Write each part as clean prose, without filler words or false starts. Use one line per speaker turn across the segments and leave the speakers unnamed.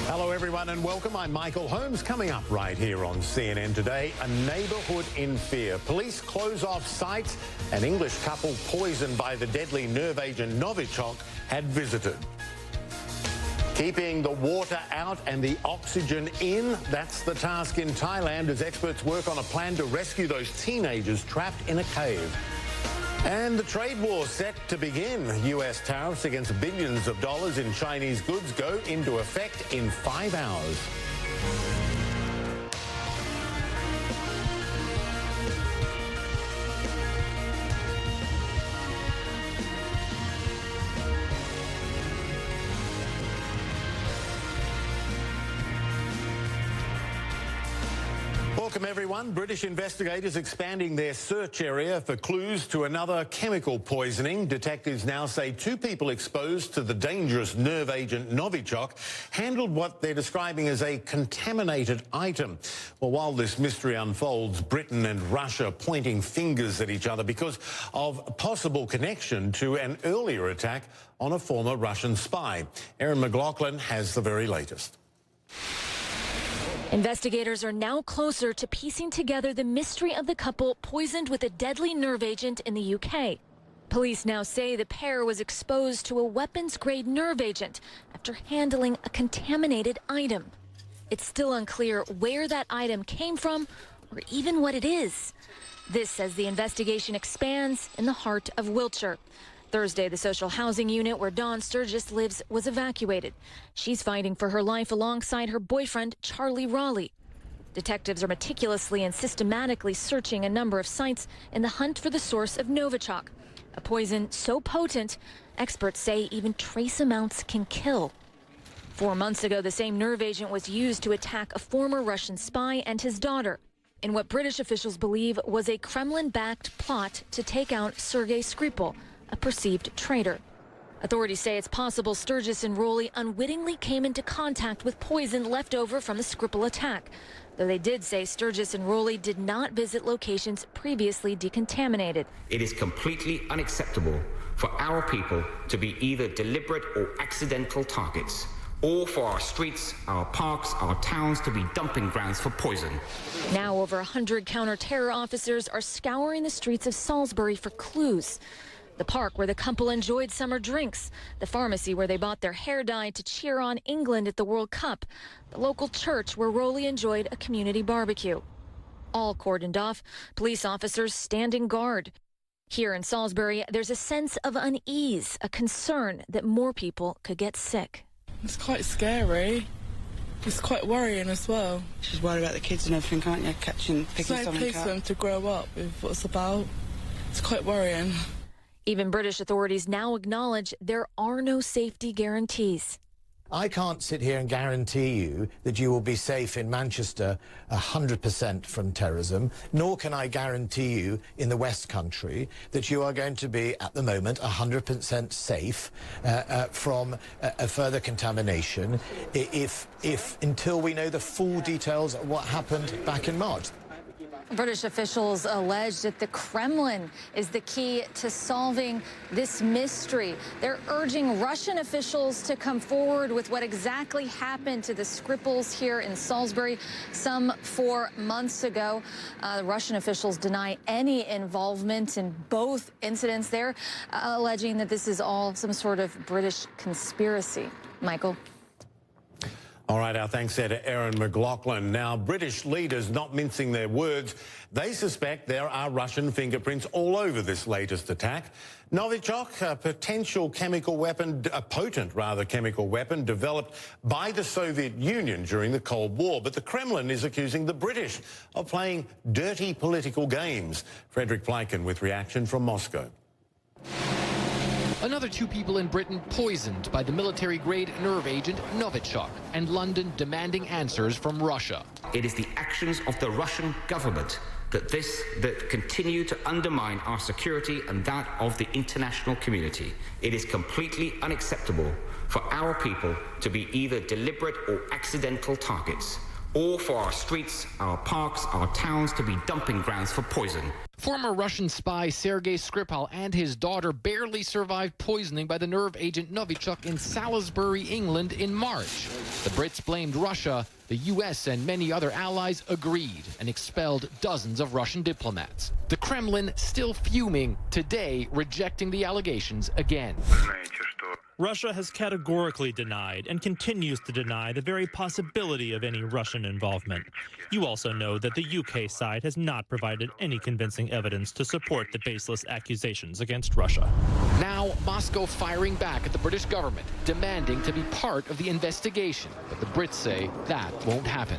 Hello everyone and welcome. I'm Michael Holmes. Coming up right here on CNN Today, a neighbourhood in fear. Police close off sites. An English couple poisoned by the deadly nerve agent Novichok had visited. Keeping the water out and the oxygen in, that's the task in Thailand as experts work on a plan to rescue those teenagers trapped in a cave. And the trade war set to begin. US tariffs against billions of dollars in Chinese goods go into effect in 5 hours. Welcome everyone. British investigators expanding their search area for clues to another chemical poisoning. Detectives now say 2 people exposed to the dangerous nerve agent Novichok handled what they're describing as a contaminated item. Well, while this mystery unfolds, Britain and Russia pointing fingers at each other because of possible connection to an earlier attack on a former Russian spy. Erin McLaughlin has the very latest.
Investigators are now closer to piecing together the mystery of the couple poisoned with a deadly nerve agent in the UK. Police now say the pair was exposed to a weapons-grade nerve agent after handling a contaminated item. It's still unclear where that item came from or even what it is. This as the investigation expands in the heart of Wiltshire. Thursday, the social housing unit where Dawn Sturgis lives was evacuated. She's fighting for her life alongside her boyfriend, Charlie Raleigh. Detectives are meticulously and systematically searching a number of sites in the hunt for the source of Novichok, a poison so potent, experts say even trace amounts can kill. 4 months ago, the same nerve agent was used to attack a former Russian spy and his daughter in what British officials believe was a Kremlin-backed plot to take out Sergei Skripal, a perceived traitor. Authorities say it's possible Sturgis and Rowley unwittingly came into contact with poison left over from the Skripal attack, though they did say Sturgis and Rowley did not visit locations previously decontaminated.
It is completely unacceptable for our people to be either deliberate or accidental targets, or for our streets, our parks, our towns to be dumping grounds for poison.
Now over 100 counter-terror officers are scouring the streets of Salisbury for clues. The park where the couple enjoyed summer drinks, the pharmacy where they bought their hair dye to cheer on England at the World Cup, the local church where Rowley enjoyed a community barbecue. All cordoned off, police officers standing guard. Here in Salisbury, there's a sense of unease, a concern that more people could get sick.
It's quite scary. It's quite worrying as well.
She's worried about the kids and everything, aren't you? Picking
it's no
something
place
up.
for them to grow up with what's about. It's quite worrying.
Even British authorities now acknowledge there are no safety guarantees.
I can't sit here and guarantee you that you will be safe in Manchester 100% from terrorism, nor can I guarantee you in the West Country that you are going to be, at the moment, 100% safe from a further contamination if until we know the full details of what happened back in March.
British officials allege that the Kremlin is the key to solving this mystery. They're urging Russian officials to come forward with what exactly happened to the Skripals here in Salisbury some 4 months ago. The Russian officials deny any involvement in both incidents. They're alleging that this is all some sort of British conspiracy. Michael.
All right, our thanks there to Erin McLaughlin. Now, British leaders not mincing their words. They suspect there are Russian fingerprints all over this latest attack. Novichok, a potential chemical weapon, a potent, rather, chemical weapon developed by the Soviet Union during the Cold War. But the Kremlin is accusing the British of playing dirty political games. Frederick Bleiken with reaction from Moscow.
Another 2 people in Britain poisoned by the military-grade nerve agent Novichok, and London demanding answers from Russia.
It is the actions of the Russian government that continue to undermine our security and that of the international community. It is completely unacceptable for our people to be either deliberate or accidental targets, or for our streets, our parks, our towns to be dumping grounds for poison.
Former Russian spy Sergei Skripal and his daughter barely survived poisoning by the nerve agent Novichok in Salisbury, England in March. The Brits blamed Russia. The U.S. and many other allies agreed and expelled dozens of Russian diplomats. The Kremlin still fuming, today rejecting the allegations again.
Russia has categorically denied and continues to deny the very possibility of any Russian involvement. You also know that the UK side has not provided any convincing evidence to support the baseless accusations against Russia.
Now, Moscow firing back at the British government, demanding to be part of the investigation. But the Brits say that won't happen.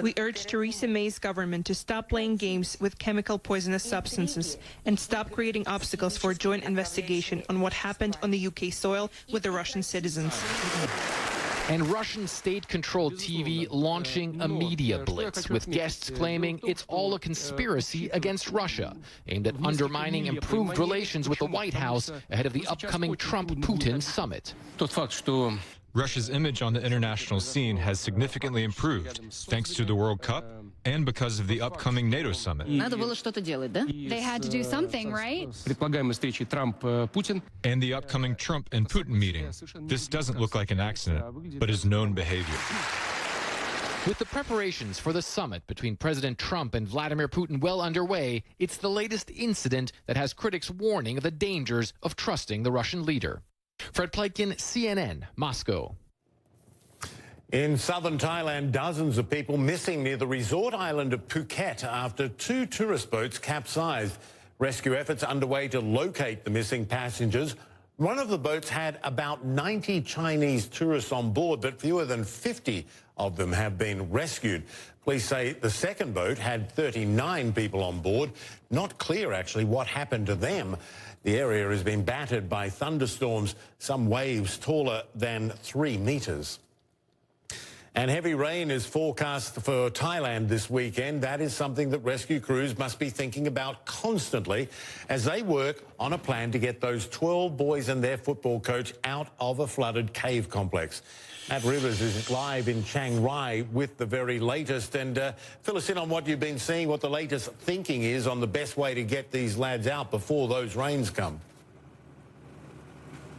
We urge Theresa May's government to stop playing games with chemical poisonous substances and stop creating obstacles for a joint investigation on what happened on the UK soil with the Russian citizens.
And Russian state-controlled TV launching a media blitz, with guests claiming it's all a conspiracy against Russia, aimed at undermining improved relations with the White House ahead of the upcoming Trump-Putin summit.
Russia's image on the international scene has significantly improved, thanks to the World Cup and because of the upcoming NATO summit.
They had to do something, right?
And the upcoming Trump and Putin meeting. This doesn't look like an accident, but is known behavior.
With the preparations for the summit between President Trump and Vladimir Putin well underway, it's the latest incident that has critics warning of the dangers of trusting the Russian leader. Fred Pleitkin, CNN, Moscow.
In southern Thailand, dozens of people missing near the resort island of Phuket after 2 tourist boats capsized. Rescue efforts underway to locate the missing passengers. One of the boats had about 90 Chinese tourists on board, but fewer than 50 of them have been rescued. Police say the second boat had 39 people on board. Not clear, actually, what happened to them. The area has been battered by thunderstorms, some waves taller than 3 meters. And heavy rain is forecast for Thailand this weekend. That is something that rescue crews must be thinking about constantly as they work on a plan to get those 12 boys and their football coach out of a flooded cave complex. Matt Rivers is live in Chiang Rai with the very latest. And fill us in on what you've been seeing, what the latest thinking is on the best way to get these lads out before those rains come.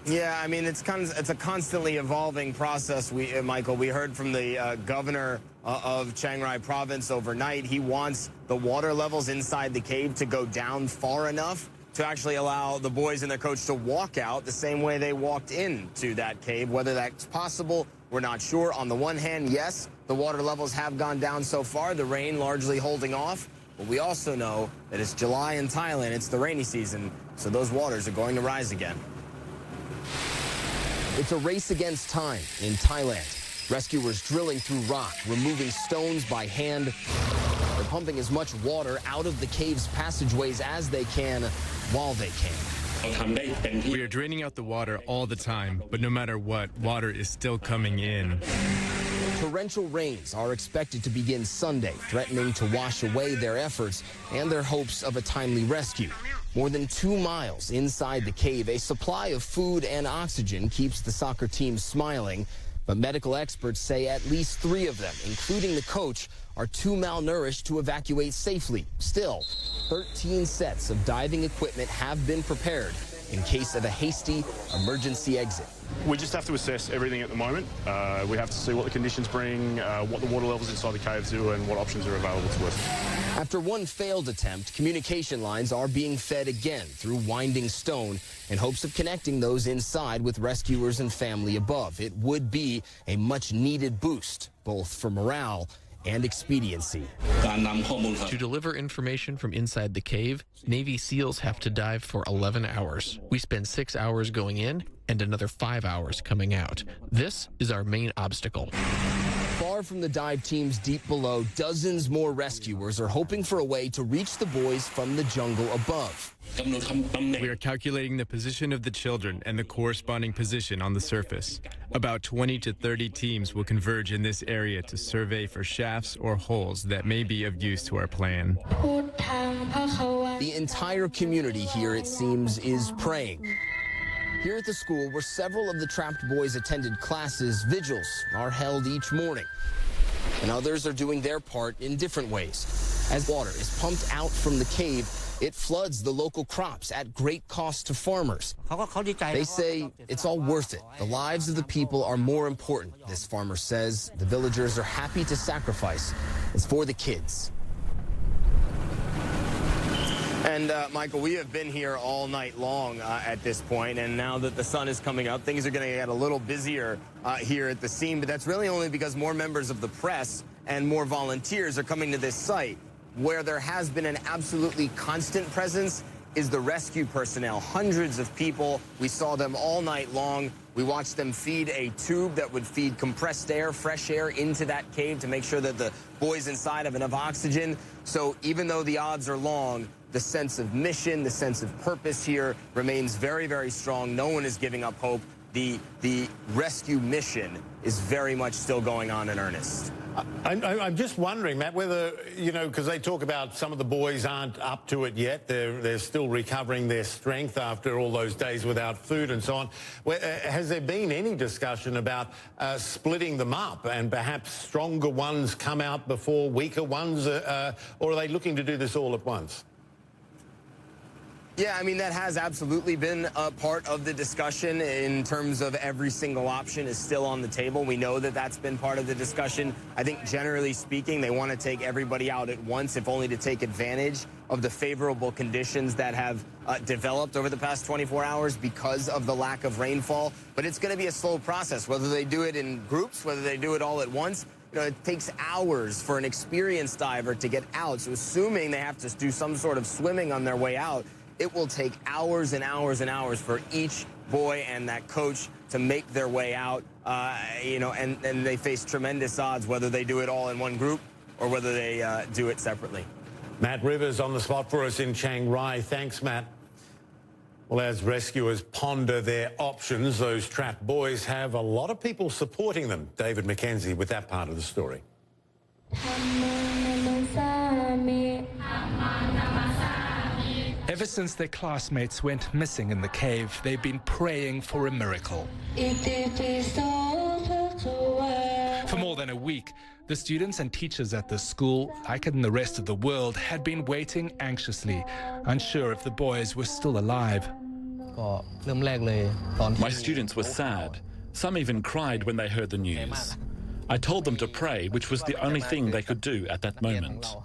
Yeah, I mean, it's a constantly evolving process, Michael. We heard from the governor of Chiang Rai province overnight. He wants the water levels inside the cave to go down far enough to actually allow the boys and their coach to walk out the same way they walked into that cave. Whether that's possible, we're not sure. On the one hand, yes, the water levels have gone down so far, the rain largely holding off. But we also know that it's July in Thailand, it's the rainy season, so those waters are going to rise again. It's a race against time in Thailand. Rescuers drilling through rock, removing stones by hand. They're pumping as much water out of the cave's passageways as they can while they can.
We are draining out the water all the time, but no matter what, water is still coming in.
Torrential rains are expected to begin Sunday, threatening to wash away their efforts and their hopes of a timely rescue. More than 2 miles inside the cave, a supply of food and oxygen keeps the soccer team smiling. But medical experts say at least 3 of them, including the coach, are too malnourished to evacuate safely. Still, 13 sets of diving equipment have been prepared in case of a hasty emergency exit.
We just have to assess everything at the moment. We have to see what the conditions bring, what the water levels inside the caves do, and what options are available to us.
After one failed attempt, communication lines are being fed again through winding stone in hopes of connecting those inside with rescuers and family above. It would be a much-needed boost, both for morale and expediency.
To deliver information from inside the cave, Navy SEALs have to dive for 11 hours. We spend 6 hours going in and another 5 hours coming out. This is our main obstacle.
Far from the dive teams deep below, dozens more rescuers are hoping for a way to reach the boys from the jungle above.
We are calculating the position of the children and the corresponding position on the surface. About 20 to 30 teams will converge in this area to survey for shafts or holes that may be of use to our plan.
The entire community here, it seems, is praying. Here at the school, where several of the trapped boys attended classes, vigils are held each morning. And others are doing their part in different ways. As water is pumped out from the cave,
It floods the local crops at great cost to farmers. They say it's all worth it. The lives of the people are more important, this farmer says. The villagers are happy to sacrifice. It's for the kids.
And, Michael, we have been here all night long at this point, and now that the sun is coming up, things are going to get a little busier here at the scene, but that's really only because more members of the press and more volunteers are coming to this site. Where there has been an absolutely constant presence is the rescue personnel. Hundreds of people. We saw them all night long. We watched them feed a tube that would feed compressed air, fresh air into that cave to make sure that the boys inside have enough oxygen. So even though the odds are long, the sense of mission, the sense of purpose here remains very, very strong. No one is giving up hope. The rescue mission is very much still going on in earnest.
I'm just wondering, Matt, whether, you know, because they talk about some of the boys aren't up to it yet. They're still recovering their strength after all those days without food and so on. Has there been any discussion about splitting them up and perhaps stronger ones come out before weaker ones? Or are they looking to do this all at once?
Yeah, I mean, that has absolutely been a part of the discussion in terms of every single option is still on the table. We know that that's been part of the discussion. I think generally speaking, they want to take everybody out at once, if only to take advantage of the favorable conditions that have developed over the past 24 hours because of the lack of rainfall. But it's going to be a slow process, whether they do it in groups, whether they do it all at once. You know, it takes hours for an experienced diver to get out. So assuming they have to do some sort of swimming on their way out, it will take hours and hours and hours for each boy and that coach to make their way out, you know, and they face tremendous odds whether they do it all in one group or whether they do it separately.
Matt Rivers on the spot for us in Chiang Rai. Thanks, Matt. Well, as rescuers ponder their options, those trapped boys have a lot of people supporting them. David McKenzie with that part of the story.
Ever since their classmates went missing in the cave, they've been praying for a miracle. For more than a week, the students and teachers at the school, like in the rest of the world, had been waiting anxiously, unsure if the boys were still alive.
My students were sad. Some even cried when they heard the news. I told them to pray, which was the only thing they could do at that moment.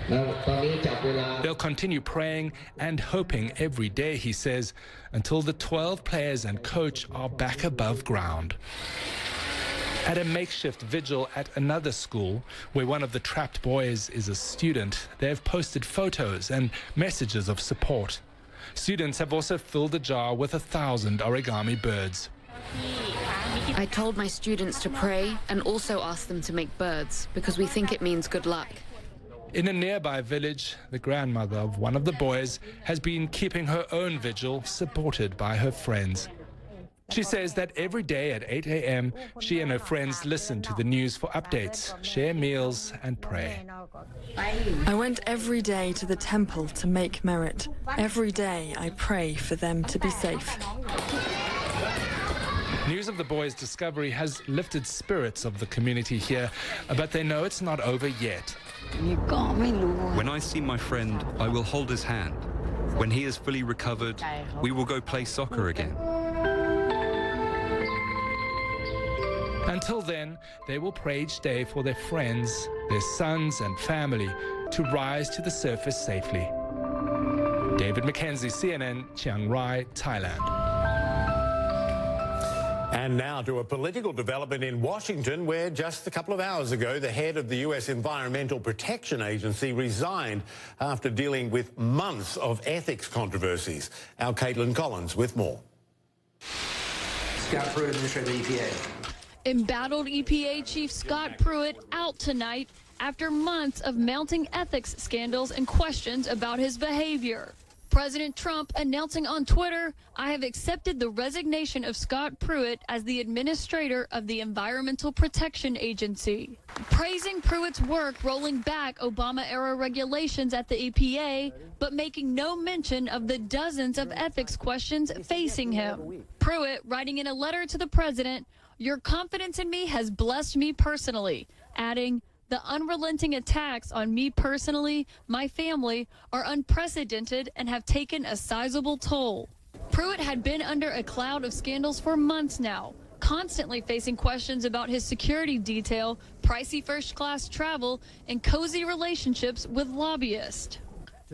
They'll continue praying and hoping every day, he says, until the 12 players and coach are back above ground. At a makeshift vigil at another school, where one of the trapped boys is a student, they've posted photos and messages of support. Students have also filled a jar with 1,000 origami birds.
I told my students to pray and also asked them to make birds because we think it means good luck.
In a nearby village, the grandmother of one of the boys has been keeping her own vigil, supported by her friends. She says that every day at 8 a.m., she and her friends listen to the news for updates, share meals, and pray.
I went every day to the temple to make merit. Every day I pray for them to be safe.
News of the boys' discovery has lifted spirits of the community here, but they know it's not over yet.
When I see my friend, I will hold his hand. When he is fully recovered, we will go play soccer again.
Until then, they will pray each day for their friends, their sons and family to rise to the surface safely. David McKenzie, CNN, Chiang Rai, Thailand.
And now to a political development in Washington, where just a couple of hours ago, the head of the U.S. Environmental Protection Agency resigned after dealing with months of ethics controversies. Our Caitlin Collins with more.
Scott Pruitt, Administrator of the EPA.
Embattled EPA Chief Scott Pruitt out tonight after months of mounting ethics scandals and questions about his behavior. President Trump announcing on Twitter, "I have accepted the resignation of Scott Pruitt as the administrator of the Environmental Protection Agency." Praising Pruitt's work rolling back Obama-era regulations at the EPA, but making no mention of the dozens of ethics questions facing him. Pruitt writing in a letter to the president, "Your confidence in me has blessed me personally," adding, The unrelenting attacks on me personally, my family, are unprecedented and have taken a sizable toll. Pruitt had been under a cloud of scandals for months now, constantly facing questions about his security detail, pricey first-class travel, and cozy relationships with lobbyists.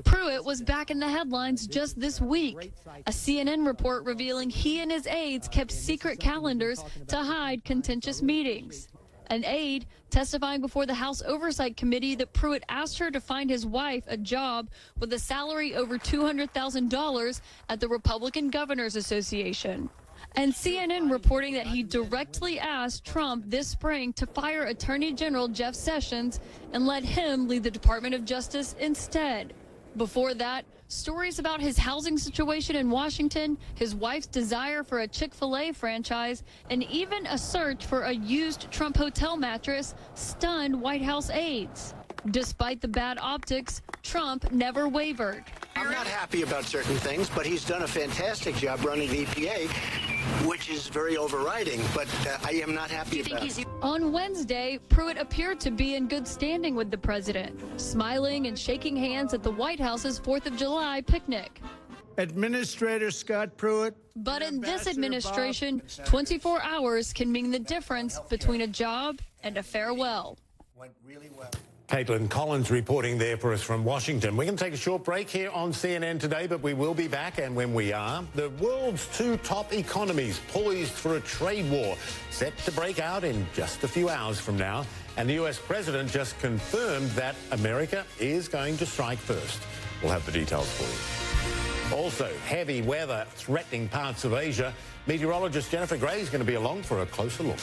Pruitt was back in the headlines just this week. A CNN report revealing he and his aides kept secret calendars to hide contentious meetings. An aide testifying before the House Oversight Committee that Pruitt asked her to find his wife a job with a salary over $200,000 at the Republican Governors Association. And CNN reporting that he directly asked Trump this spring to fire Attorney General Jeff Sessions and let him lead the Department of Justice instead. Before that, stories about his housing situation in Washington, his wife's desire for a Chick-fil-A franchise, and even a search for a used Trump hotel mattress stunned White House aides. Despite the bad optics, Trump never wavered.
I'm not happy about certain things, but he's done a fantastic job running the EPA, which is very overriding, but I am not happy about it.
On Wednesday, Pruitt appeared to be in good standing with the president, smiling and shaking hands at the White House's 4th of July picnic.
Administrator Scott Pruitt.
But in this administration, 24 hours can mean the difference between a job and a farewell.
Went really well.
Caitlin Collins reporting there for us from Washington. We're going to take a short break here on CNN Today, but we will be back. And when we are, the world's two top economies poised for a trade war set to break out in just a few hours from now. And the US president just confirmed that America is going to strike first. We'll have the details for you. Also, heavy weather threatening parts of Asia. Meteorologist Jennifer Gray is going to be along for a closer look.